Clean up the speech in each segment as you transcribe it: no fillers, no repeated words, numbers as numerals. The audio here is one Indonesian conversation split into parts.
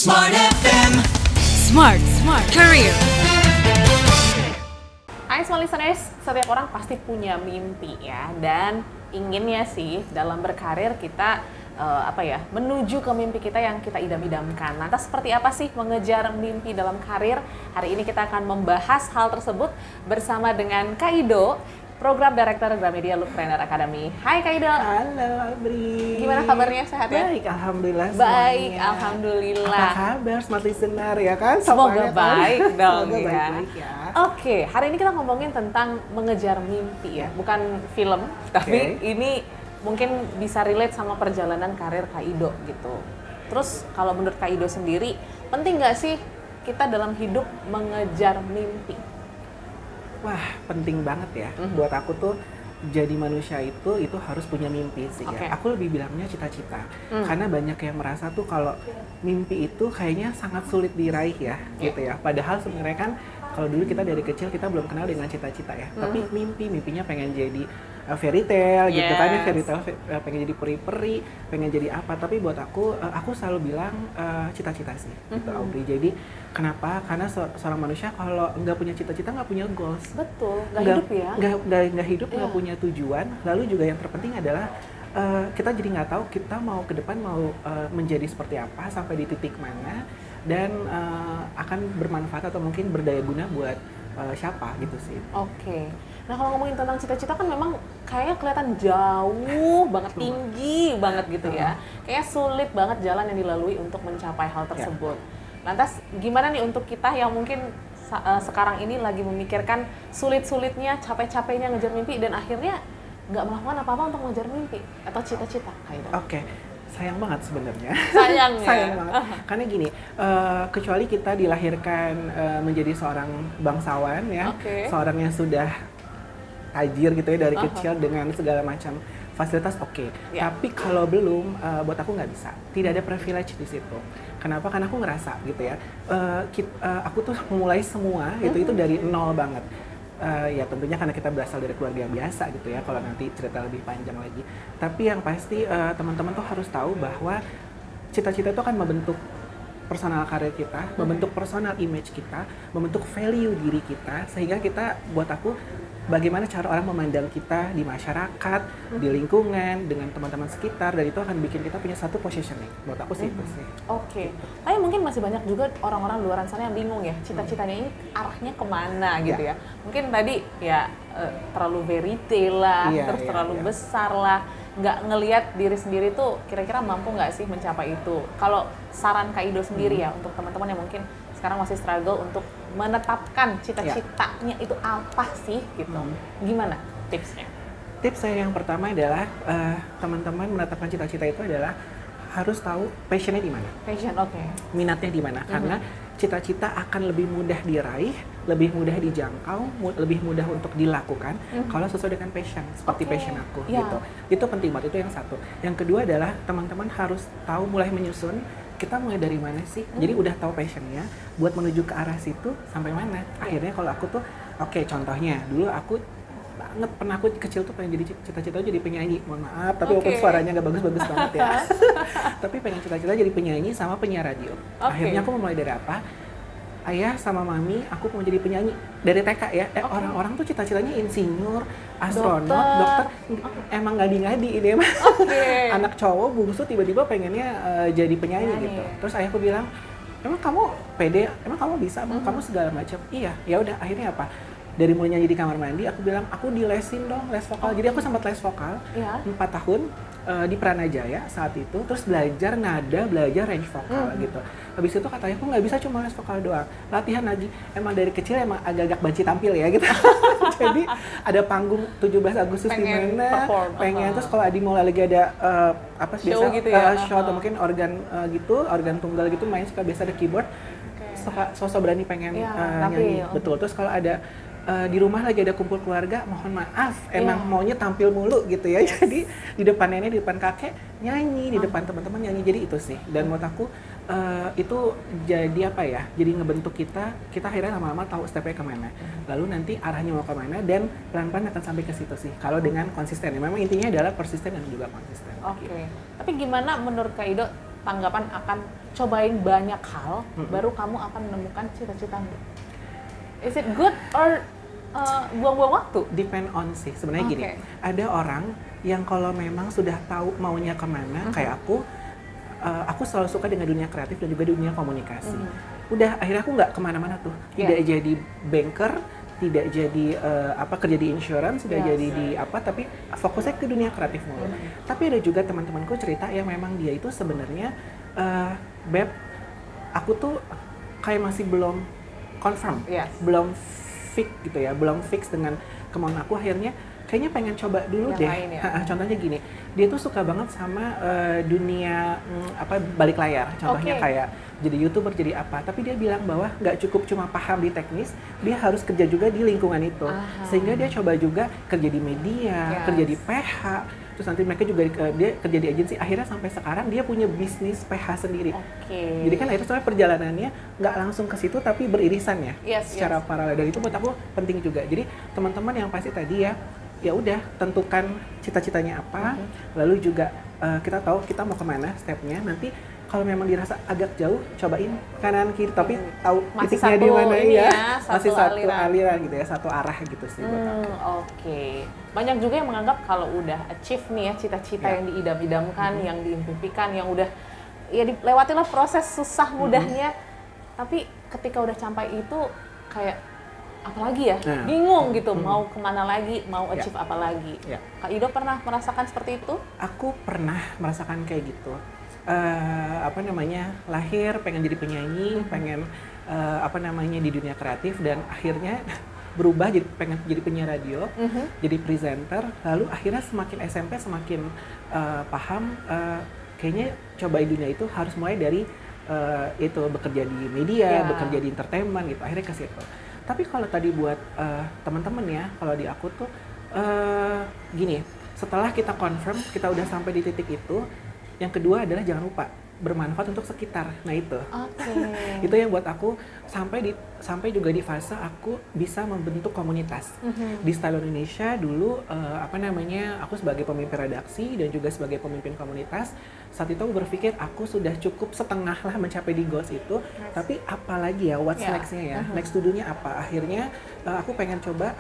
Smart FM. Smart Career. Hai Smart Listeners, setiap orang pasti punya mimpi ya, dan inginnya sih dalam berkarir kita menuju ke mimpi kita yang kita idam-idamkan. Lantas seperti apa sih mengejar mimpi dalam karir? Hari ini kita akan membahas hal tersebut bersama dengan Kak Ido, Program Director Gramedia Lookpreneur Academy. Hai Kak Ido. Halo Abri. Gimana kabarnya, sehat ya? Baik, alhamdulillah Baik, semuanya. alhamdulillah. Apa kabar Smart Listener ya kan? Semoga Semuanya kan? baik dong. Semoga ya. baik-baik ya. Oke, hari ini kita ngomongin tentang mengejar mimpi ya, bukan film, tapi ini mungkin bisa relate sama perjalanan karir Kak Ido gitu. Terus kalau menurut Kak Ido sendiri, penting nggak sih kita dalam hidup mengejar mimpi? Wah, penting banget ya. Buat aku tuh jadi manusia itu harus punya mimpi sih Oke. ya. Aku lebih bilangnya cita-cita. Karena banyak yang merasa tuh kalau mimpi itu kayaknya sangat sulit diraih ya, gitu ya. Padahal sebenarnya kan kalau dulu kita dari kecil kita belum kenal dengan cita-cita ya. Tapi mimpinya pengen jadi fairy tale gitu kan ya, fairy tale pengen jadi peri-peri, pengen jadi apa. Tapi buat aku selalu bilang cita-cita sih, gitu Audrey. Jadi kenapa? Karena seorang manusia kalau nggak punya cita-cita nggak punya goals. Betul, nggak hidup ya? Nggak hidup, nggak punya tujuan. Lalu juga yang terpenting adalah kita jadi nggak tahu kita mau ke depan mau menjadi seperti apa, sampai di titik mana, dan akan bermanfaat atau mungkin berdaya guna buat siapa gitu sih. Oke. Nah kalau ngomongin tentang cita-cita kan memang kayaknya kelihatan jauh banget, tinggi banget gitu ya. Kayaknya sulit banget jalan yang dilalui untuk mencapai hal tersebut. Lantas gimana nih untuk kita yang mungkin sekarang ini lagi memikirkan sulit-sulitnya, capek-capeknya ngejar mimpi dan akhirnya nggak melakukan apa-apa untuk ngejar mimpi atau cita-cita? Oke. Sayang banget sebenarnya. Sayang ya? Sayang banget. Karena gini, kecuali kita dilahirkan menjadi seorang bangsawan ya, seorang yang sudah tajir gitu ya dari kecil dengan segala macam fasilitas, Tapi kalau belum, buat aku nggak bisa. Tidak ada privilege di situ. Kenapa? Karena aku ngerasa gitu ya, aku tuh mulai semua itu dari nol banget. Ya tentunya karena kita berasal dari keluarga yang biasa gitu ya, kalau nanti cerita lebih panjang lagi. Tapi yang pasti teman-teman tuh harus tahu bahwa cita-cita itu akan membentuk personal karir kita, membentuk personal image kita, membentuk value diri kita, sehingga kita, buat aku, bagaimana cara orang memandang kita di masyarakat, di lingkungan, dengan teman-teman sekitar, dan itu akan bikin kita punya satu positioning. Buat aku sih itu sih. Oke. Tapi mungkin masih banyak juga orang-orang di luar sana yang bingung ya, cita-citanya ini arahnya kemana gitu ya. Mungkin tadi ya terlalu fairy tale lah, terus terlalu besar lah, nggak ngelihat diri sendiri tuh kira-kira mampu nggak sih mencapai itu. Kalau saran Kak Ido sendiri ya, untuk teman-teman yang mungkin sekarang masih struggle untuk menetapkan cita-citanya itu apa sih gitu. Gimana tipsnya? Tips saya yang pertama adalah teman-teman menetapkan cita-cita itu adalah harus tahu passionnya di mana. Passion, Minatnya di mana. Karena cita-cita akan lebih mudah diraih, lebih mudah dijangkau, lebih mudah untuk dilakukan kalau sesuai dengan passion, seperti passion aku gitu. Itu penting banget, itu yang satu. Yang kedua adalah teman-teman harus tahu mulai menyusun kita mulai dari mana sih. Jadi udah tahu passionnya, buat menuju ke arah situ sampai mana. Akhirnya kalau aku tuh, contohnya dulu aku pernah aku kecil tuh pengen jadi cita-cita jadi penyanyi, mohon maaf tapi walaupun suaranya nggak bagus-bagus banget ya. Tapi pengen cita-cita jadi penyanyi sama penyiar radio. Akhirnya aku mulai dari apa? Ayah sama mami, aku mau jadi penyanyi dari TK ya. Orang-orang tuh cita-citanya insinyur, astronot, dokter. Emang ngadi-ngadi ini emang. Anak cowok bungsu tiba-tiba pengennya jadi penyanyi gitu. Terus ayahku bilang, emang kamu pede? Emang kamu bisa? Emang kamu segala macam? Iya. Ya udah, akhirnya apa? Dari mulai nyanyi di kamar mandi, aku bilang aku dilesin dong, les vokal. Jadi aku sempat les vokal 4 tahun di Pranajaya saat itu. Terus belajar nada, belajar range vokal gitu. Habis itu katanya aku nggak bisa cuma les vokal doang, latihan lagi. Emang dari kecil emang agak-agak banci tampil ya gitu. Jadi ada panggung 17 Agustus di mana, pengen. Terus kalau Adi mau lagi ada show biasa gitu ya? Show atau mungkin organ gitu, organ tunggal gitu main, suka biasa ada keyboard. Sosok berani pengen nyanyi. Betul. Terus kalau ada di rumah lagi ada kumpul keluarga, mohon maaf, emang maunya tampil mulu gitu ya. Jadi di depan nenek, di depan kakek nyanyi, di depan teman-teman nyanyi. Jadi itu sih. Dan menurut aku itu jadi apa ya? Jadi ngebentuk kita akhirnya lama-lama tahu stepnya kemana. Lalu nanti arahnya mau kemana dan pelan-pelan akan sampai ke situ sih. Kalau dengan konsisten, memang intinya adalah persisten dan juga konsisten. Tapi gimana menurut Kak Ido tanggapan akan cobain banyak hal, baru kamu akan menemukan cita-citamu. Is it good or buang-buang waktu? Depend on sih, sebenarnya gini, ada orang yang kalau memang sudah tahu maunya kemana, kayak aku selalu suka dengan dunia kreatif dan juga dunia komunikasi. Udah, akhirnya aku nggak kemana-mana tuh, tidak jadi banker, tidak jadi kerja di insurance, tidak jadi di tapi fokusnya ke dunia kreatif mulu. Tapi ada juga teman-temanku cerita yang memang dia itu sebenarnya, Beb, aku tuh kayak masih belum confirm, belum fix gitu ya, belum fix dengan kemauan aku, akhirnya kayaknya pengen coba dulu deh. Contohnya gini, dia tuh suka banget sama dunia balik layar, contohnya kayak jadi YouTuber, jadi apa, tapi dia bilang bahwa nggak cukup cuma paham di teknis, dia harus kerja juga di lingkungan itu. Sehingga dia coba juga kerja di media, kerja di PH, terus nanti mereka juga dia kerja di agensi, akhirnya sampai sekarang dia punya bisnis PH sendiri. Jadi kan akhirnya soalnya perjalanannya nggak langsung ke situ tapi beririsan ya, secara paralel, dan itu buat aku penting juga. Jadi teman-teman yang pasti tadi ya udah tentukan cita-citanya apa, lalu juga kita tahu kita mau kemana stepnya. Nanti kalau memang dirasa agak jauh, cobain kanan kiri, tapi tahu titiknya di mana masih satu aliran gitu ya, satu arah gitu sih. Banyak juga yang menganggap kalau udah achieve nih ya cita-cita yang diidam-idamkan, yang diimpikan, yang udah ya dilewatilah proses susah mudahnya, tapi ketika udah sampai itu kayak apalagi ya, bingung gitu, mau kemana lagi, mau achieve apa lagi. Kak Ido pernah merasakan seperti itu? Aku pernah merasakan kayak gitu. Lahir pengen jadi penyanyi, pengen di dunia kreatif, dan akhirnya berubah jadi pengen jadi penyiar radio, jadi presenter, lalu akhirnya semakin SMP semakin paham kayaknya cobain dunia itu harus mulai dari itu bekerja di media, bekerja di entertainment gitu, akhirnya ke situ. Tapi kalau tadi buat teman-teman ya, kalau di aku tuh gini, setelah kita confirm kita udah sampai di titik itu, yang kedua adalah jangan lupa bermanfaat untuk sekitar. Nah itu, itu yang buat aku sampai juga di fase aku bisa membentuk komunitas. Di Style Indonesia dulu aku sebagai pemimpin redaksi dan juga sebagai pemimpin komunitas. Saat itu aku berpikir aku sudah cukup setengah lah mencapai di goals itu. Tapi apalagi ya, what's next-nya ya, next to do-nya apa? Akhirnya aku pengen coba.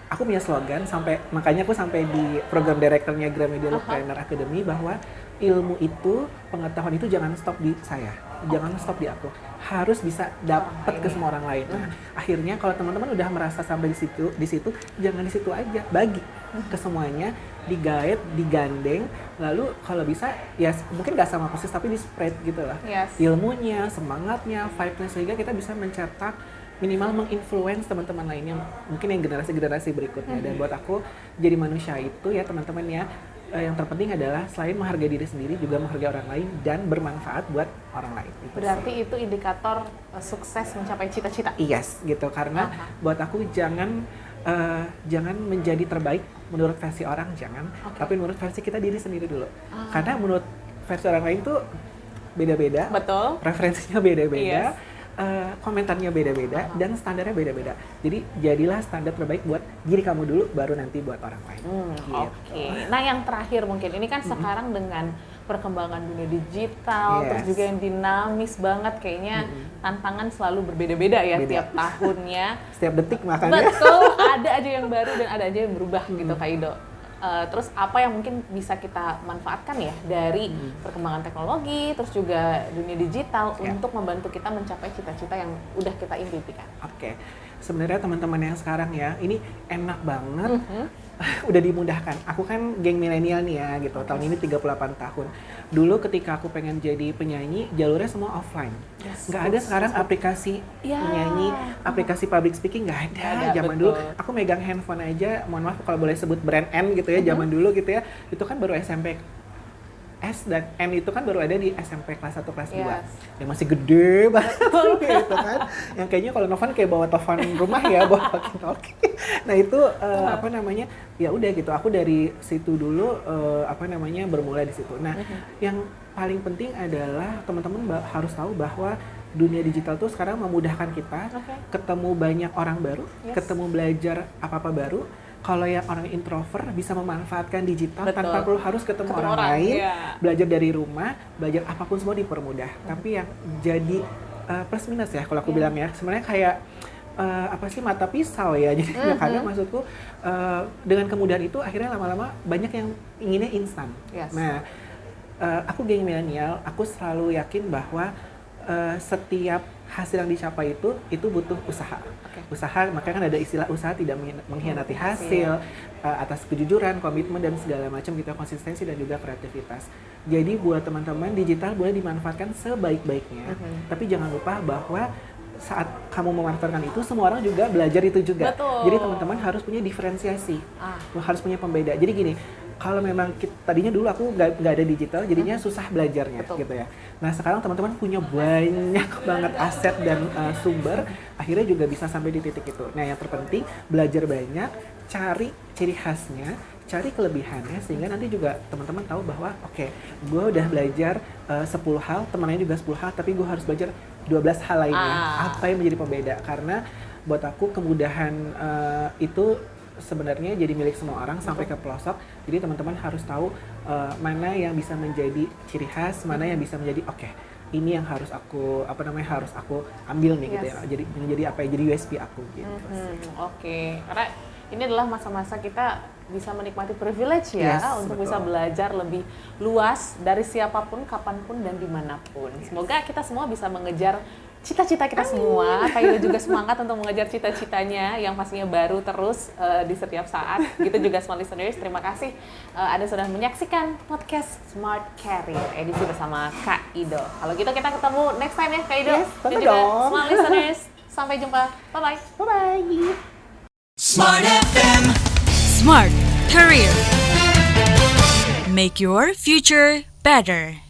Aku punya slogan, makanya aku sampai di program direkturnya Gramedia Planner Academy, bahwa ilmu itu, pengetahuan itu jangan stop di saya, jangan stop di aku, harus bisa dapat ke semua orang lain. Nah, akhirnya kalau teman-teman udah merasa sampai di situ, jangan di situ aja, bagi ke semuanya, di-guide, digandeng, lalu kalau bisa ya mungkin nggak sama persis tapi di-spread gitu lah. Ilmunya, semangatnya, vibe-nya, sehingga kita bisa mencetak minimal menginfluence teman-teman lainnya, mungkin yang generasi-generasi berikutnya. Dan buat aku jadi manusia itu ya teman-teman ya, yang terpenting adalah selain menghargai diri sendiri juga menghargai orang lain dan bermanfaat buat orang lain. Berarti itu indikator sukses mencapai cita-cita. Yes, gitu, karena buat aku jangan menjadi terbaik menurut versi orang, jangan, tapi menurut versi kita diri sendiri dulu. Karena menurut versi orang lain tuh beda-beda, referensinya beda-beda. Komentarnya beda-beda dan standarnya beda-beda. Jadi jadilah standar terbaik buat diri kamu dulu, baru nanti buat orang lain. Gitu. Nah yang terakhir mungkin, ini kan sekarang dengan perkembangan dunia digital, terus juga yang dinamis banget, kayaknya tantangan selalu berbeda-beda ya tiap tahunnya. Setiap detik makanya. Betul, ada aja yang baru dan ada aja yang berubah gitu Kak Ido. Terus apa yang mungkin bisa kita manfaatkan ya dari perkembangan teknologi, terus juga dunia digital untuk membantu kita mencapai cita-cita yang udah kita impikan? Sebenarnya teman-teman yang sekarang ya, ini enak banget, udah dimudahkan. Aku kan geng milenial nih ya gitu, tahun ini 38 tahun. Dulu ketika aku pengen jadi penyanyi, jalurnya semua offline. Nggak ada sekarang aplikasi penyanyi, aplikasi public speaking, nggak ada. Zaman dulu aku megang handphone aja, mohon maaf kalau boleh sebut brand N gitu ya, zaman dulu gitu ya, itu kan baru SMP. S dan N itu kan baru ada di SMP kelas 1, kelas 2. Yang masih gede banget gitu kan. Yang kayaknya kalau Novan kayak bawa telepon rumah ya, bawa walkie-talkie. Nah itu ya udah gitu. Aku dari situ dulu bermulai di situ. Nah, yang paling penting adalah teman-teman harus tahu bahwa dunia digital tuh sekarang memudahkan kita ketemu banyak orang baru, ketemu belajar apa-apa baru. Kalau yang orang introvert bisa memanfaatkan digital Betul. tanpa perlu harus ketemu orang lain, belajar dari rumah, belajar apapun semua dipermudah. Tapi yang jadi plus minus ya kalau aku bilang ya, sebenarnya kayak apa sih mata pisau ya. Jadi kadang maksudku dengan kemudahan itu akhirnya lama-lama banyak yang inginnya instan. Yes. Nah, aku geng milenial, aku selalu yakin bahwa setiap hasil yang dicapai itu butuh usaha. Usaha, makanya kan ada istilah usaha tidak mengkhianati hasil, atas kejujuran, komitmen dan segala macam gitu, konsistensi dan juga kreativitas. Jadi buat teman-teman, digital boleh dimanfaatkan sebaik-baiknya, tapi jangan lupa bahwa saat kamu memanfaatkan itu, semua orang juga belajar itu juga. Betul. Jadi teman-teman harus punya diferensiasi, harus punya pembeda. Jadi gini, kalau memang tadinya dulu aku nggak ada digital, jadinya susah belajarnya. Betul. Gitu ya. Nah sekarang teman-teman punya banyak banget aset dan sumber, akhirnya juga bisa sampai di titik itu. Nah yang terpenting belajar banyak, cari ciri khasnya, cari kelebihannya, sehingga nanti juga teman-teman tahu bahwa oke, gue udah belajar 10 hal, temannya juga 10 hal, tapi gue harus belajar 12 hal lainnya. Apa yang menjadi pembeda? Karena buat aku kemudahan itu sebenarnya jadi milik semua orang sampai ke pelosok. Jadi teman-teman harus tahu mana yang bisa menjadi ciri khas, mana yang bisa menjadi oke, ini yang harus aku harus aku ambil nih gitu ya. Jadi apa ya, jadi USP aku gitu. Oke, karena ini adalah masa-masa kita bisa menikmati privilege ya, untuk betul. bisa belajar lebih luas dari siapapun, kapanpun, dan dimanapun. Semoga kita semua bisa mengejar cita-cita kita semua. Kaido juga semangat untuk mengejar cita-citanya yang pastinya baru terus di setiap saat. Gitu juga smart listeners, terima kasih Anda sudah menyaksikan podcast Smart Career edisi bersama Kak Ido. Kalau gitu kita ketemu next time ya Kak Ido. Dan juga smart listeners, sampai jumpa. Bye-bye. Bye-bye. Smart FM. Smart Career. Make your future better.